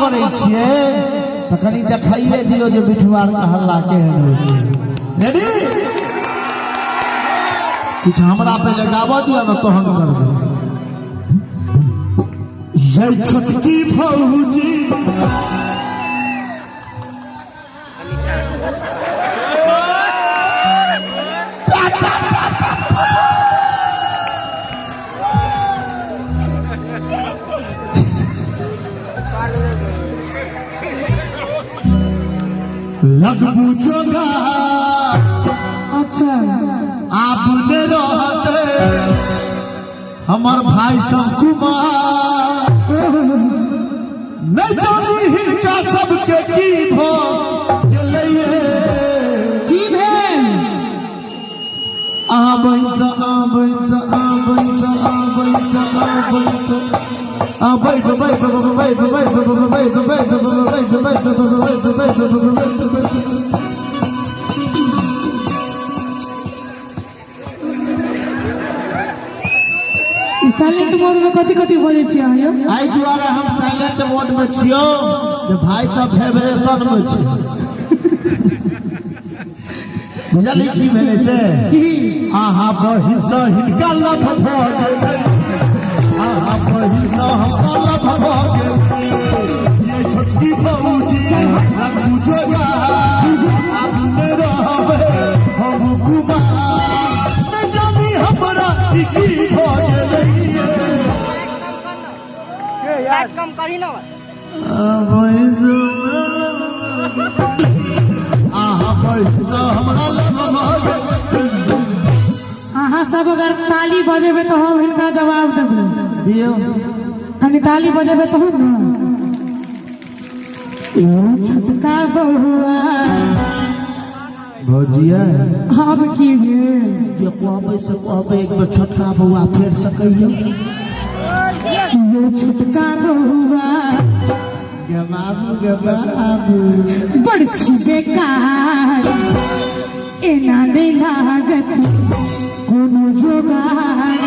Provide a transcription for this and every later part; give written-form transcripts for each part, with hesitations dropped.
करे छिए तो कनी देखाइए दियो जे बिठुआर का हल्ला केहन होय छै। रेडी कुछ हमरा पे लगाबो दिया न तहन करबे। ये छोटकी भौजी लगबू जोगा अच्छा आपने रहते हमार भाई सब कुमार नहीं जानी हिनका सबके की भो गेलैये की भेल आबैसा आबैसा आबैसा आबैसा आबैसा बैठ बैठ बैठ बैठ बैठ बैठ बैठ साइलेंट मोड में कथी कथी बोले छी अहाँ यौ? आई द्वारा हम साइलेंट मोड में छियो जे भाई सब वाइब्रेशन में छी। बुझली की भेले से आहा बहिन से हिनका लभ भ गेलै आहा बहिन से हमरा लभ भ गेलै ये छोटकी भौजी लगबू जोगा आपने रहबे हम कुमार न जानी हमरा की भ गेलै लाइट कम करी ना अहाँ सब अगर ताली बजेबे तो हम हिनका जवाब देबै। दियो कनी ताली बजेबे तो हम ना छोटका बहुआ भौजिया अब की भेल जे कहबै से कहबै एक बेर छोटका बौआ फेर सकैयो यो छोटका बहुआ गे बाबू बड़ छी बेकार एना नहीं लागत कोनो जोगार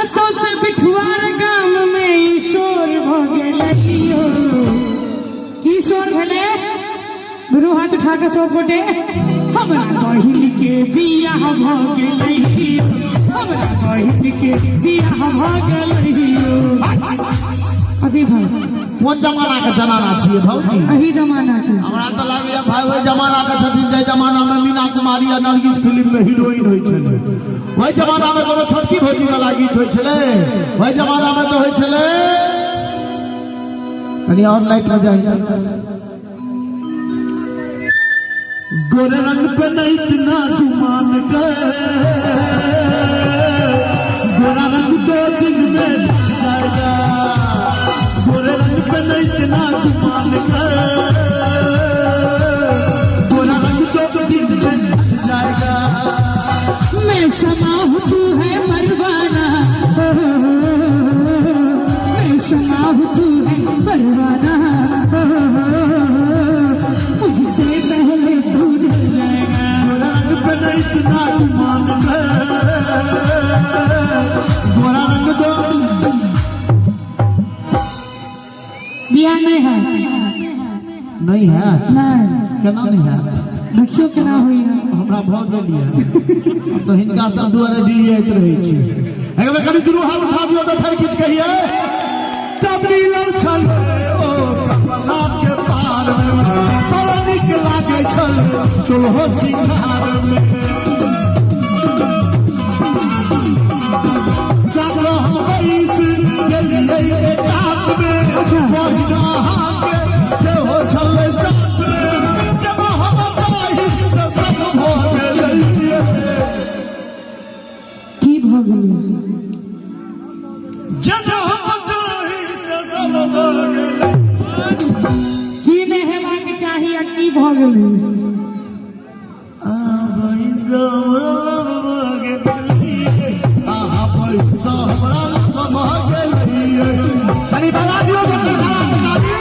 असो से बिठुआर गाम में ईश्वर भ गेलैयो। की शोर भेले दुनू हाथ उठा के सब गोटे हमरा बहिन के बियाह भ गेलैयो हमरा बहिन के बियाह भ गेलैयो। अभी भाई कोन जमाना के जनाना छियै भौजी? अही जमाना के हमरा तो लागैया भाई वही जमाना के छथिन जे जमाना में मीना कुमारी आ नरगिस फिल्म में हीरोइन होय छलै। वही जमाना में कोनो छोटकी भौजी वाला गीत होय छलै। वही जमाना में तो होय छलै कनी और लाइट में जाइए गोरे रंग पे नहीं इतना गुमान कर गोरा रंग 2 दिन में जाएगा गोरे रंग पे नहीं इतना गुमान कर गोरा रंग 2 दिन में जाएगा। मैं समा हूँ तू है मरवाना मैं समा हूँ तू है मरवाना मुझसे पहले तू जल जाएगा। गोरा रंग पे नहीं इतना गुमान कर गोरा रंग 2 बिया नहीं है नहीं है नहीं केना नहीं है देखियो केना हुई है हमरा भऽ गेलियै हम तो हिनका सब दुआरे डिरियाइत रहै छी। एक बेर कनी दुनू हाथ उठा दियौ तऽ फेर किछु कहिए तबली लड़ छल ओ कमला के पार में बड़ा नीक लागै छल सोलहो सिंगार में चाकरो हम बैस गेलियै एकात में बहिना हाके सेहो छलै साथ में जब हम चाही से सब भऽ गेलै की भ गेलै जब हम चाही से सब भऽ गेलै की नहीं हेबाक चाही आ की भ गेलै आबै हमरा भऽ गेलै आहा पैसा हमरा भऽ गेलै कनी बगा दियौ कनी बगा दियौ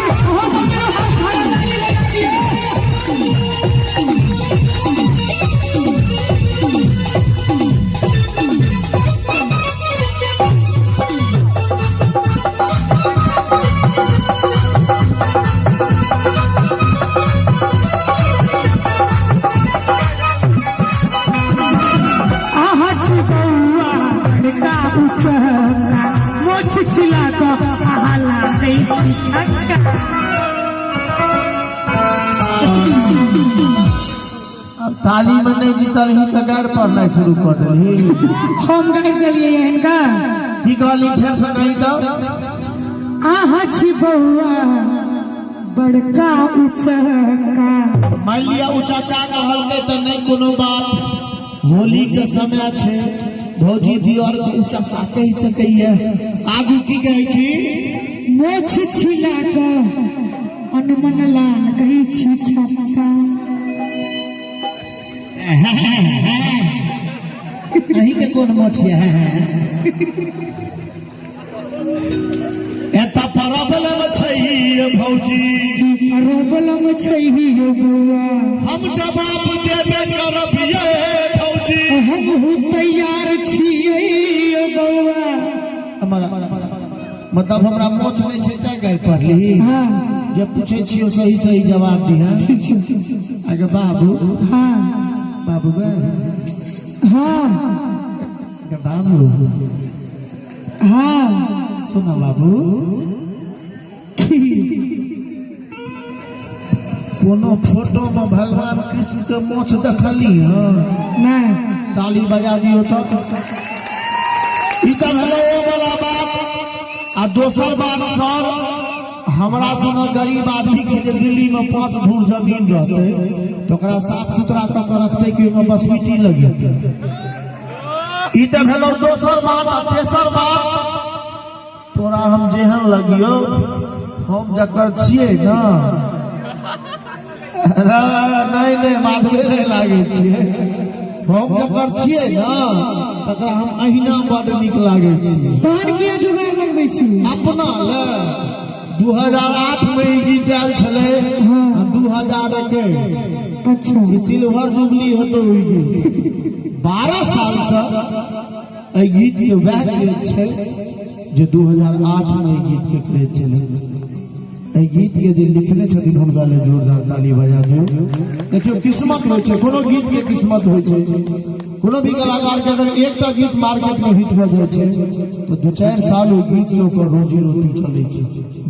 छी छक्का। अब ताली में नहीं जीतल ही तो गार पढ़ना शुरू कर दिली। हम गाय देलिए इनका की कहली फेर से नहीं तो आहा छी बउआ बड़का उसका। मान लिया उ चाचा कहल के तो नहीं कोनो बात, होली के समय छे भौजी दियर के उ चाचा कह सकैया। आगू की कहै छी मोछ छिला के अनुमन लाल कही छी छक्का। नहीं के कौन मोछिया है एता प्रॉब्लम छै भौजी, प्रॉब्लम छै यो बउआ। हम जवाब देबे करब ये भौजी। हम तैयार छियै यो बउआ। मतलब हमरा मोछ नहीं छै तै गाय पढ़ली। हाँ जे पूछे छियो सही सही जवाब दिहा। आगे बाबू हाँ बाबू गे हाँ आगे बाबू हाँ सुना बाबू कोनो फोटो में भगवान कृष्ण के मोछ देखली हाँ नहीं ताली बजा दियो तो ई त भेलै ओ वाला बात। आ दोसर बात सर हमरा सन गरीब आदमी के जे दिल्ली में 5 धूर जमीन रहते तो ओकरा साफ सुथरा क के रखते कि ओमे बस मिट्टी लगेते। ई त भेलो दोसर बात। आ तेसर बात तोरा हम जेहन लगियो हम जकर छियै ना नहीं नहीं माधवे नहीं लागे छियै। हम जकर छियै ना तकरा हम अहिना बड़ नीक लागे छियै। तहन किया जुगाड़ लगबै छी अपना ले 2008 में ई गीत आयल छलै। 2001 अच्छा सिल्वर जुबली होतो ई गीत 12 साल से एहि गीत के वैह क्रेज छै जे 2008 में ई गीत के क्रेज छलै। एहि गीत के जे लिखने छथिन हुनका ले जोरदार ताली बजा दियौ। देखियो किस्मत होइ छै, कोनो गीत के किस्मत होइ छै। कोनो भी कलाकार के अगर एकटा गीत मार्केट में हिट हो जाए तो 2-4 साल वो गीत से ओकर रोजी रोटी चले छै।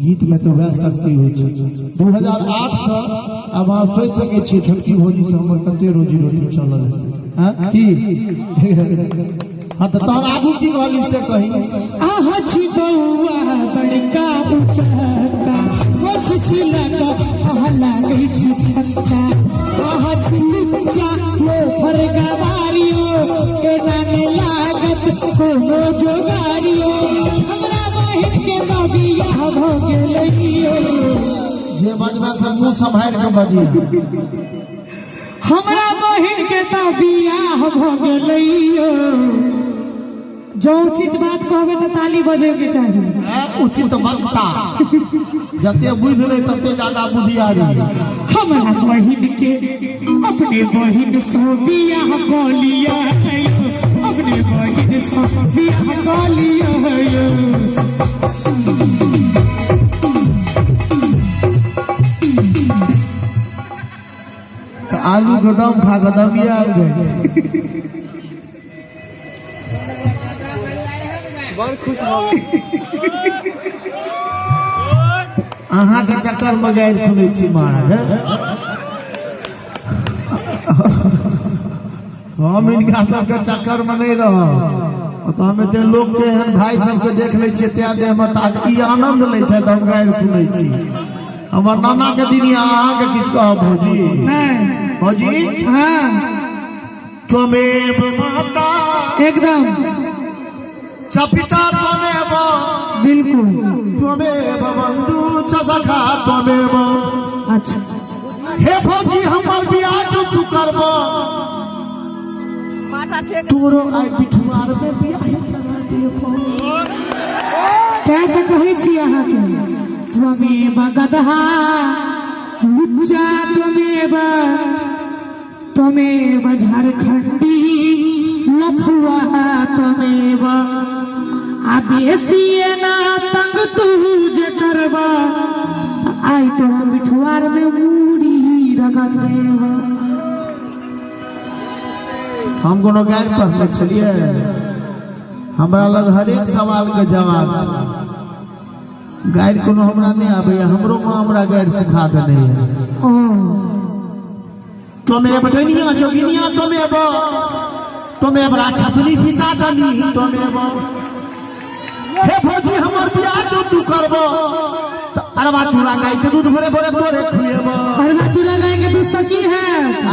गीत में तो वह शक्ति होइ छै। 2008 से अब अहाँ सोच सके छियै छोटकी होली से हमर कते रोजी रोटी चलल है की। हाँ तो तोहर आगू की कहली से कही। आहा छी बउआ बड़का उचका मोछ छिला के आहा लागै छी छक्का। आहा छी लुच्चा लो फरगवारियो के जाने लागत कोनो जोगारियो। हमरा बहिन के बियाह भ गेलैयो। जे बजबा से मुंह संभाल के बजिया। हमरा बहिन के बियाह भ गेलैयो। जो उचित बात कहबे तो ताली बजे के चाहिए। उचित वक्ता जते बुझ नहीं तते ज्यादा बुधियारी। हमरा बहिन के अपने बहिन से बियाह कलिया अपने बहिन से बियाह कलिया। आलू गोदाम खा गोदाम ये आ गए बहुत खुश हो अहाँ के चक्कर में गाय सुनै छी महाराज। हम इनका सबके चक्कर में नहीं रह तो हम एते लोग के एहन भाई सबके देख ले छियै त्या दे हम ताकि आनंद ले छै तो हम गाय सुनै छी। हमर नाना के दिन अहाँ के किछ कहब भौजी। भौजी हाँ त्वमेव माता एकदम च पिता त्वमेव बिल्कुल त्वमेव बंधु च सखा त्वमेव। अच्छा हे भौजी हमर बियाह जो तू करबो माथा टेक तोरो आई बिठुआर में बियाह करा देबो। क्या तो कहै छी अहाँ के त्वमेव गदहा लुच्चा त्वमेव झारखंडी लफुआ त्वमेव आदेशिए ना तंग तू जे करबा आई तो बिठुआर में मूड़ी रगड़ देव। हम कोनो गाय पढ़ले छलिए हमरा लग हर एक सवाल के जवाब छै। गायर कोनो हमरा नहीं आवे, हमरो माँ हमरा गायर सिखा देने है। तुम्हें बटनिया जोगिनिया तुम्हें राक्षसनी फिसा चली हे भौजी हमर बियाह जो तू करबो तो अरबा चूड़ा गाय के दूध भरे भरे तोरे खुएबो। अरबा चूड़ा गाय के दूध सकी है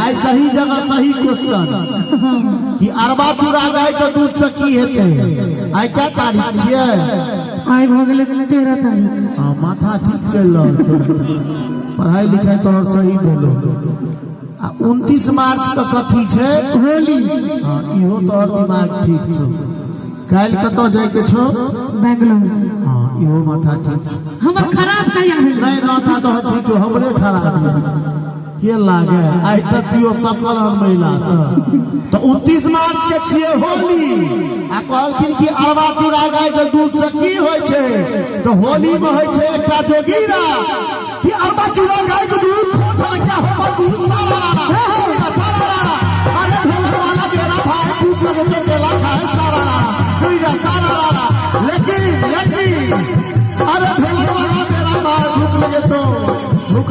आई सही जगह सही क्वेश्चन कि अरबा चूड़ा गाय के दूध सकी हेते। आई क्या तारीख छिए? आई भ गेले 13 तारीख। हां माथा ठीक चल रहल छै, पढ़ाई लिखाई तो सही भेलो। 29 मार्च के कथी छै? होली। हां इहो तो दिमाग ठीक छौ। काल कतो जाय के छो? बेंगलोर। हां इहो माथा ठीक। हमर खराब कहिया है? नहीं माथा तो ठीक छो, हमरे खराब के लागे। आई तक पियो सकल हम महिला तो 29 मार्च के छिए होली। आ कहलखिन कि अरबा चूड़ा गाय के दूध से की होय छै? तो होली में होय छै एकटा जोगीरा कि अरबा चूड़ा गाय के दूध खोल क्या हो दूध सारा अरे भोला वाला तेरा भाई दूध लगे देला खाए सारा लेकिन अरे भोला वाला तेरा भाई भूख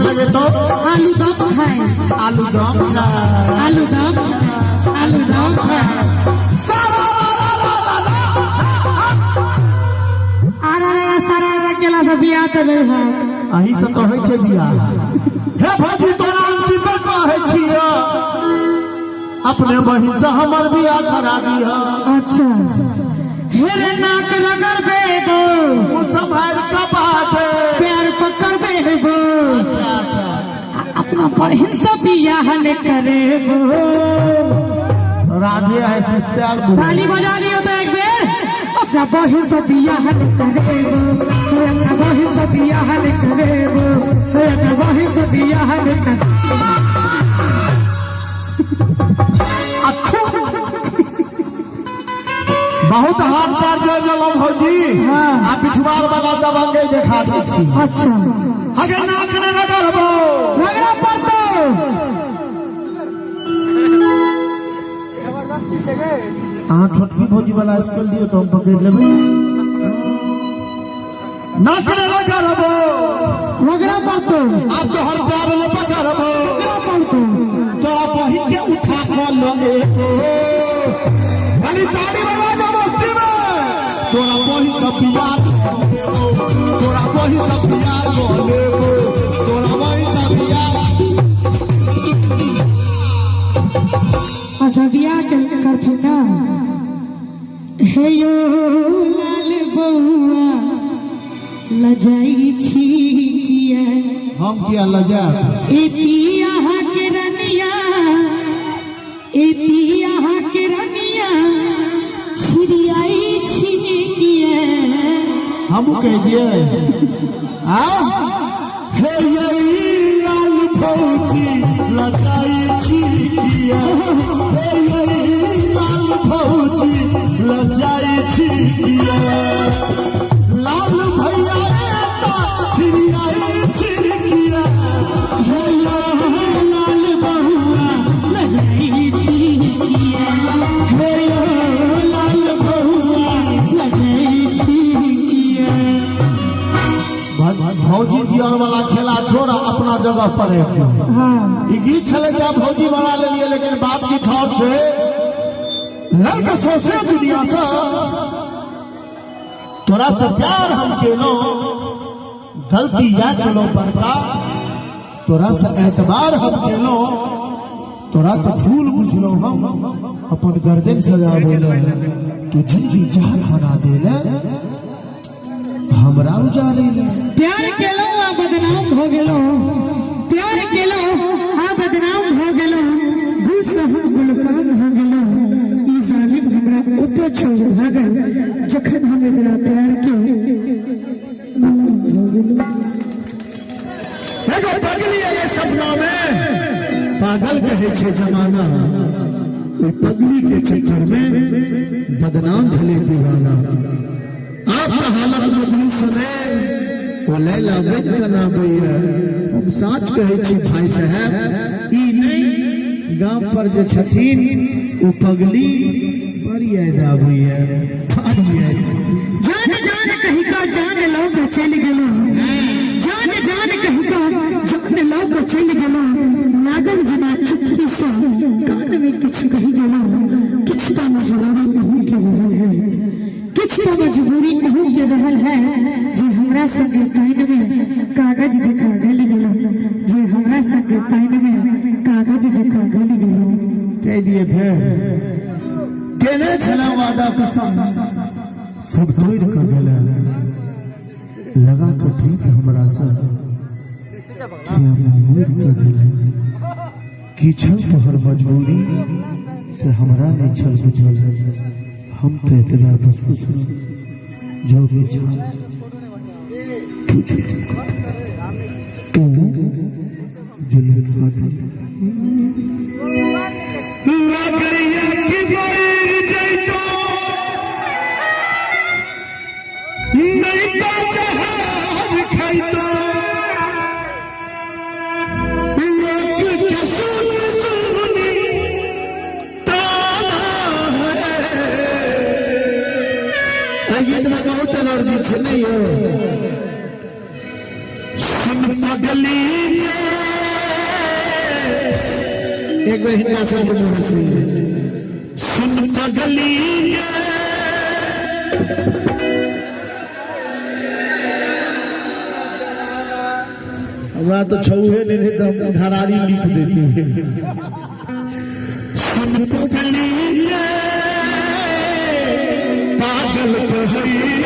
लगे तो आलू दम खाए। आलू दम खाए। सारा केला से बियाह तो नहीं है। अही से तो है छै बियाह। हे भौजी तोरा अंतिम में कहै छियो अपने बहिन से हमर बियाह करा दिया। अच्छा हेरे नाक रगड़ बेबो मुसफर का बाजे पैर पकड़ बेबो। अच्छा अपना बहिन से बियाह न करेबो। राधे है सिस्टर ताली बजा दियो तो एक बेर। अपना बहिन से बियाह न करेबो, अपना बहिन से बियाह न करेबो, अपना बहिन से बियाह न करेबो। बहुत हाथ पैर जोड़ लो भौजी। आ पिछवाड़ वाला दबंगे देखा दै छी। अच्छा अगर नाक ने रगड़बो रगड़ा पड़तो जबरदस्ती से गए। अहाँ छोटकी भौजी वाला स्केल दियो तो हम पकड़ लेबै। नाक ने रगड़बो रगड़ा पड़तो। अब तो हर पैर में पकड़बो रगड़ा पड़तो। तोरा बहिन के उठा कर लगे खाली ताली बजा दो मस्ती में। तोरा बहिन सब बियाह तोरा बहिन सब बियाह लेबो तोरा बहिन सब बियाह। अच्छा बियाह करथिन ना। हे यो लाल बउआ लजाई छी किया हम किया लजा ए पिया के रनिया ए पिया के रनिया छिड़ियाई छी किया हम कह दिए आ हे यही लाल फौजी लजाई छी किया हे यही लाल फौजी लजाई छी किया लाल भैया छिड़ियाई छी किया हे यो लाल बउआ लजाई छी किया हे लाल बउआ लजाई छी किया। भौजी दियर वाला खेला छोड़ अपना जगह पर है। हाँ ई गीत चले क्या भौजी बना ले लिए लेकिन बाप की छौट से लड़का सोचे दुनिया से तोरा से प्यार हम केलो गलती या चलो बड़का तोरा से एतबार हम केलो तोरा तो फूल बुझलो हम अपन गर्दन सजा देले तू जिंदगी जहान बना देले हमरा उजारे ले। प्यार केलो आ बदनाम हो गेलो, प्यार केलो आ बदनाम हो गेलो, गुलशन गुलकान हो गेलो। ई जालिम हमरा ओते छोड़ भागल जखन हम एकरा प्यार के गुलाम हो गेलो। एगो पगली है ये सपना में पागल कहे छे जमाना ओई पगली के चक्कर में बदनाम भले दीवाना। आपका हालत मजनू सुने वो लैला बेद ना बैया हम साच कहे छी भाई साहब ई नहीं गांव पर जे छथिन वो पगली बड़ी याद आबैया जान जान कहीं का जान लो के चल गेलो जान जान कह के जखन ला के चल गेलो लागल जना चिट्ठी से कान में किछ कही गेलो किछ तो मजबूरी नहीं के रहल है किछ तो मजबूरी नहीं के रहल है जे हमरा संगे पाइन में कागज दिखा गेल गेलो जे हमरा संगे पाइन में कागज दिखा गेल गेलो कह दिए थे केने छला वादा कसम सब तोड़ कर गेला लगा के थी हमरा से क्या उम्मीद कर गेला कि छल तोहर मजबूरी से हमरा नहीं छल बुझल हम तो इतना बस जो भी चाह तू जुल्म कर ये तो बहुत एनर्जी नहीं है सुन पगली एक बार हिंदा सुन पगली हमरा तो छुए नहीं तो हम घरारी लिख देते सुन पगली पागल कहई